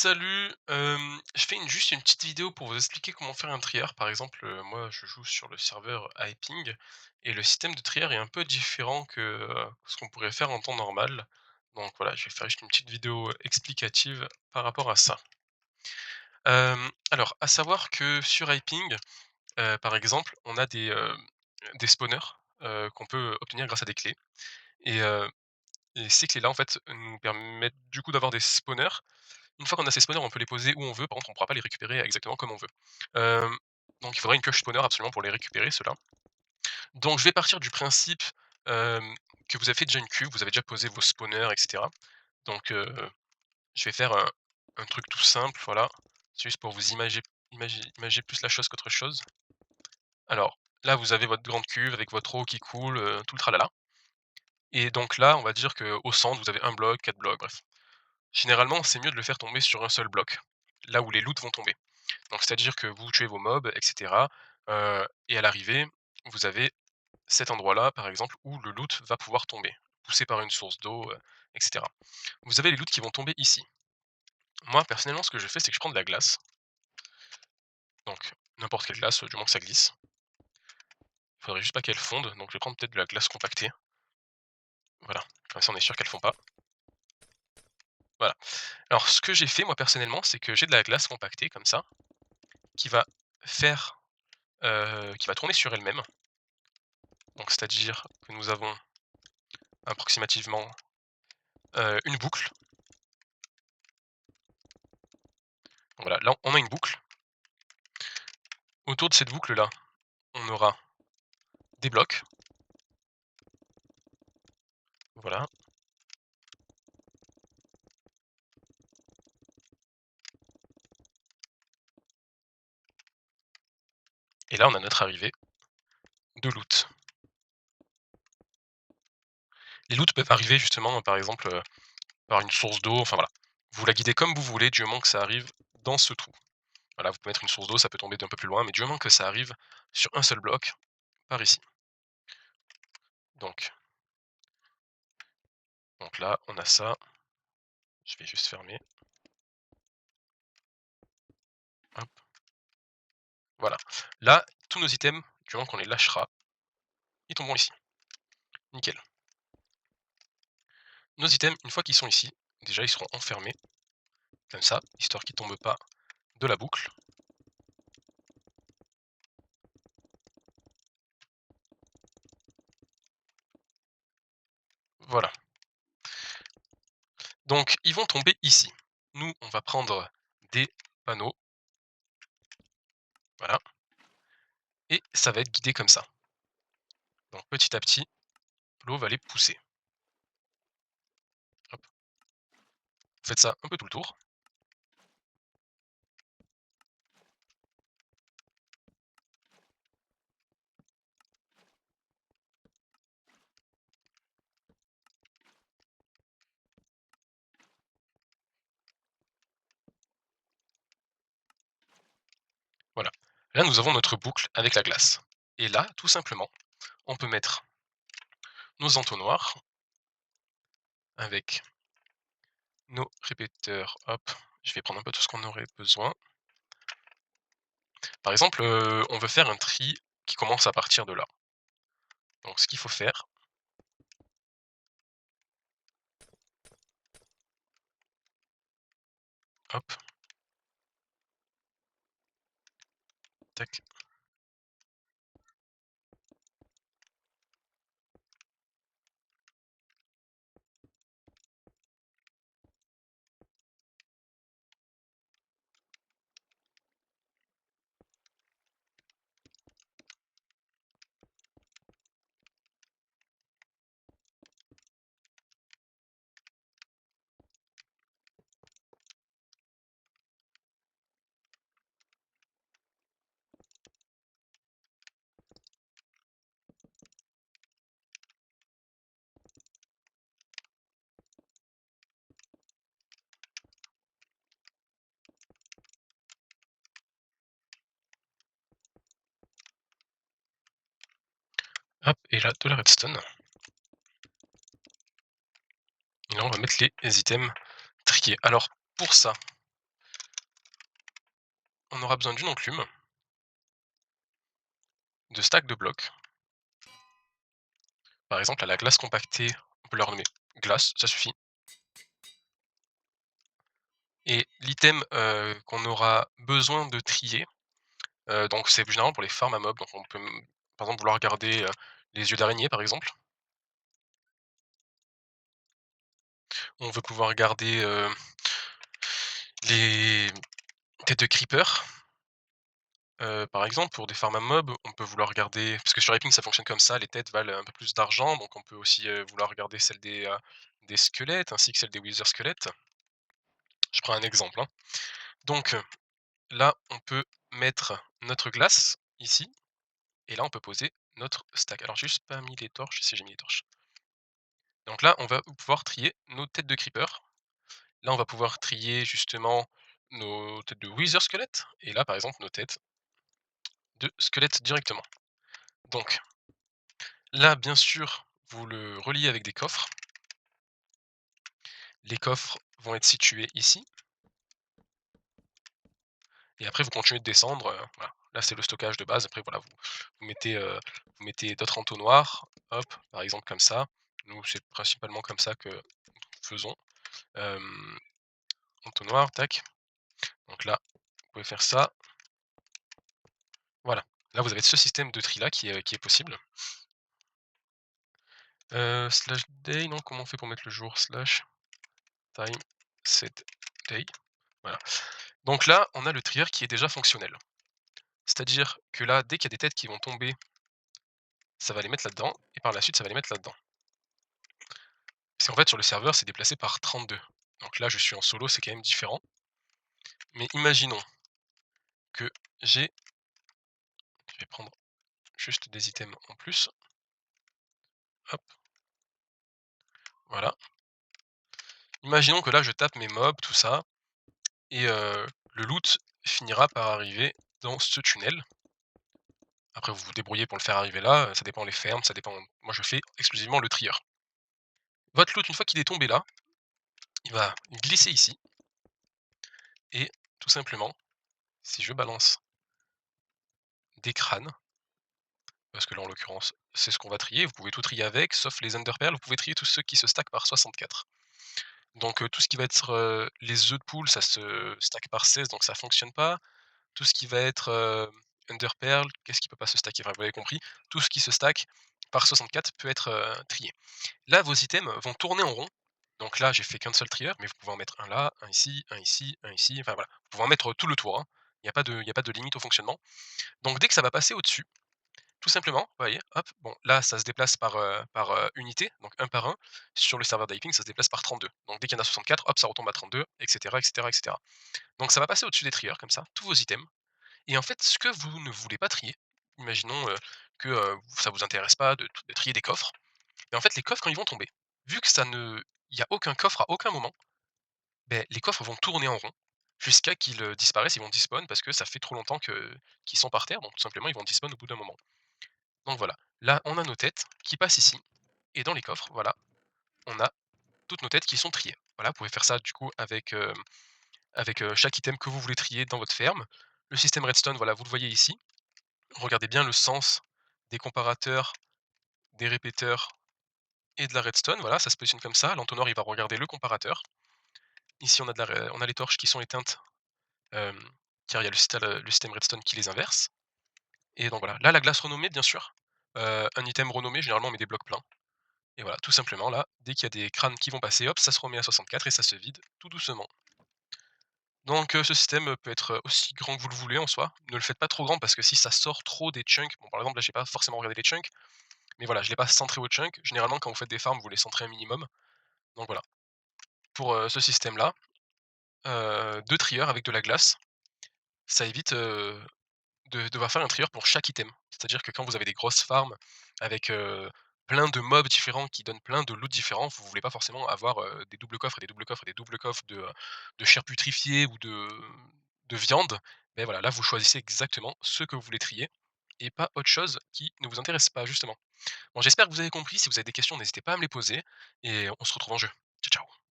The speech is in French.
Salut, je fais juste une petite vidéo pour vous expliquer comment faire un trieur. Par exemple, moi je joue sur le serveur Hyping et le système de trieur est un peu différent que, ce qu'on pourrait faire en temps normal. Donc voilà, je vais faire juste une petite vidéo explicative par rapport à ça. Alors à savoir que sur Hyping, par exemple, on a des spawners, qu'on peut obtenir grâce à des clés et heu et ces clés-là en fait nous permettent du coup d'avoir des spawners. Une fois qu'on a ces spawners, on peut les poser où on veut, par contre on ne pourra pas les récupérer exactement comme on veut. Hem, donc il faudrait une pioche spawner absolument pour les récupérer ceux-là. Donc je vais partir du principe, hem, que vous avez fait déjà une cuve, vous avez déjà posé vos spawners et cetera. Donc je vais faire un truc tout simple, voilà. C'est juste pour vous imager plus la chose qu'autre chose. Alors, là vous avez votre grande cuve avec votre eau qui coule, tout le tralala et donc là, on va dire qu'au centre, vous avez un bloc, 4 blocs, bref. Généralement, c'est mieux de le faire tomber sur un seul bloc, là où les loots vont tomber. Donc c'est-à-dire que vous tuez vos mobs et cetera, et à l'arrivée, vous avez cet endroit-là, par exemple, où le loot va pouvoir tomber, poussé par une source d'eau, et cetera. Vous avez les loots qui vont tomber ici. Moi, personnellement, ce que je fais, c'est que je prends de la glace, donc n'importe quelle glace, du moins que ça glisse. Il faudrait juste pas qu'elle fonde, donc je vais prendre peut-être de la glace compactée. Voilà, comme ça on est sûr qu'elle fond pas. Voilà. Alors ce que j'ai fait moi personnellement, c'est que j'ai de la glace compactée comme ça, qui va faire, qui va tourner sur elle-même. Donc c'est-à-dire que nous avons approximativement, une boucle. Voilà, là on a une boucle. Autour de cette boucle-là, on aura des blocs. Voilà. Et là, on a notre arrivée de loot. Les loots peuvent arriver justement, par exemple, par une source d'eau, enfin voilà. Vous la guidez comme vous voulez, du moment que ça arrive dans ce trou. Voilà, vous pouvez mettre une source d'eau, ça peut tomber d'un peu plus loin, mais du moment que ça arrive sur un seul bloc, par ici. Donc donc là, on a ça. Je vais juste fermer. Hop, voilà. Là, tous nos items, du moment qu'on les lâchera, ils tomberont ici. Nickel. Nos items, une fois qu'ils sont ici, déjà ils seront enfermés, comme ça, histoire qu'ils tombent pas de la boucle. Voilà. Donc ils vont tomber ici. Nous, on va prendre des panneaux, voilà, et ça va être guidé comme ça. Donc petit à petit, l'eau va les pousser. Hop. Vous faites ça un peu tout le tour. Voilà. Là, nous avons notre boucle avec la glace. Et là, tout simplement, on peut mettre nos entonnoirs avec nos répéteurs. Hop, je vais prendre un peu tout ce qu'on aurait besoin. Par exemple, on veut faire un tri qui commence à partir de là. Donc ce qu'il faut faire, hop, tac, hop, et là, de la redstone. Et là, on va mettre les items triés. Alors, pour ça, on aura besoin d'une enclume, de stacks de blocs. Par exemple, à la glace compactée, on peut la renommer glace, ça suffit. Et l'item, qu'on aura besoin de trier, donc c'est généralement pour les farms à mobs, donc on peut, par exemple, vouloir garder, les yeux d'araignée, par exemple. On veut pouvoir garder, les têtes de creeper. Par exemple, pour des farms à mobs, on peut vouloir garder parce que sur Epic ça fonctionne comme ça, les têtes valent un peu plus d'argent, donc on peut aussi, vouloir garder celles des squelettes ainsi que celles des wither squelettes. Je prends un exemple, hein. Donc, là, on peut mettre notre glace ici et là, on peut poser notre stack. Alors j'ai juste pas mis les torches, si j'ai mis les torches. Donc là, on va pouvoir trier nos têtes de creeper. Là, on va pouvoir trier justement nos têtes de wither squelettes et là, par exemple, nos têtes de squelettes directement. Donc là, bien sûr, vous le reliez avec des coffres. Les coffres vont être situés ici et après vous continuez de descendre, voilà. Là, c'est le stockage de base. Après voilà, vous mettez d'autres entonnoirs, hop, par exemple comme ça. Nous, c'est principalement comme ça que nous faisons. Hem, entonnoir, tac. Donc là, vous pouvez faire ça. Voilà. Là, vous avez ce système de tri là qui est possible. Slash day, non, comment on fait pour mettre le jour? Slash time set day. Voilà. Donc là, on a le trieur qui est déjà fonctionnel. C'est-à-dire que là, dès qu'il y a des têtes qui vont tomber, ça va les mettre là-dedans, et par la suite, ça va les mettre là-dedans. Parce qu'en fait, sur le serveur, c'est déplacé par 32. Donc là, je suis en solo, c'est quand même différent. Mais imaginons que j'ai... Je vais prendre juste des items en plus. Hop, voilà. Imaginons que là, je tape mes mobs, tout ça, et le loot finira par arriver dans ce tunnel. Après, vous vous débrouillez pour le faire arriver là, ça dépend les fermes, ça dépend... Moi, je fais exclusivement le trieur. Votre loot, une fois qu'il est tombé là, il va glisser ici, et tout simplement, si je balance des crânes, parce que là en l'occurrence c'est ce qu'on va trier, vous pouvez tout trier avec, sauf les underpearls, vous pouvez trier tous ceux qui se stackent par 64. Donc tout ce qui va être les œufs de poule, ça se stack par 16, donc ça fonctionne pas. Tout ce qui va être underpearl, qu'est-ce qui peut pas se stacker? Enfin, vous avez compris, tout ce qui se stack par 64 peut être trié. Là, vos items vont tourner en rond. Donc là, j'ai fait qu'un seul trieur, mais vous pouvez en mettre un là, un ici, un ici, un ici, enfin voilà. Vous pouvez en mettre tout le tour, hein. Il y a pas de limite au fonctionnement. Donc dès que ça va passer au-dessus, tout simplement, vous voyez, hop, bon là ça se déplace par, unité, donc un par un. Sur le serveur d'Hyping, ça se déplace par 32. Donc dès qu'il y en a 64, hop, ça retombe à 32, et cetera, et cetera, et cetera. Donc ça va passer au-dessus des trieurs comme ça, tous vos items. Et en fait, ce que vous ne voulez pas trier, imaginons, que, ça vous intéresse pas de trier des coffres, et en fait les coffres quand ils vont tomber, vu que ça ne il y a aucun coffre à aucun moment, beh, les coffres vont tourner en rond jusqu'à qu'ils, disparaissent, ils vont despawn parce que ça fait trop longtemps qu'ils sont par terre, donc tout simplement ils vont despawn au bout d'un moment. Donc voilà, là on a nos têtes qui passent ici, et dans les coffres, voilà, on a toutes nos têtes qui sont triées. Voilà, vous pouvez faire ça du coup avec, chaque item que vous voulez trier dans votre ferme. Le système redstone, voilà, vous le voyez ici. Regardez bien le sens des comparateurs, des répéteurs et de la redstone, voilà, ça se positionne comme ça. L'entonnoir, il va regarder le comparateur. Ici, on a les torches qui sont éteintes, hem, car il y a le système redstone qui les inverse, et donc voilà. Là, la glace renommée, bien sûr, un item renommé, généralement, on met des blocs pleins. Et voilà, tout simplement là, dès qu'il y a des crânes qui vont passer, hop, ça se remet à 64 et ça se vide tout doucement. Donc ce système peut être aussi grand que vous le voulez en soi. Ne le faites pas trop grand parce que si ça sort trop des chunks, bon par exemple là j'ai pas forcément regardé les chunks, mais voilà, je l'ai pas centré au chunk. Généralement quand vous faites des farms, vous les centrez un minimum. Donc voilà, pour ce système-là, 2 trieurs avec de la glace, ça évite de devoir faire un trieur pour chaque item. C'est-à-dire que quand vous avez des grosses farms avec, plein de mobs différents qui donnent plein de loot différents, vous voulez pas forcément avoir, des doubles coffres et des doubles coffres et des doubles coffres de chair putrifiée ou de viande. Mais voilà, là vous choisissez exactement ce que vous voulez trier et pas autre chose qui ne vous intéresse pas justement. Bon, j'espère que vous avez compris. Si vous avez des questions, n'hésitez pas à me les poser et on se retrouve en jeu. Ciao, ciao.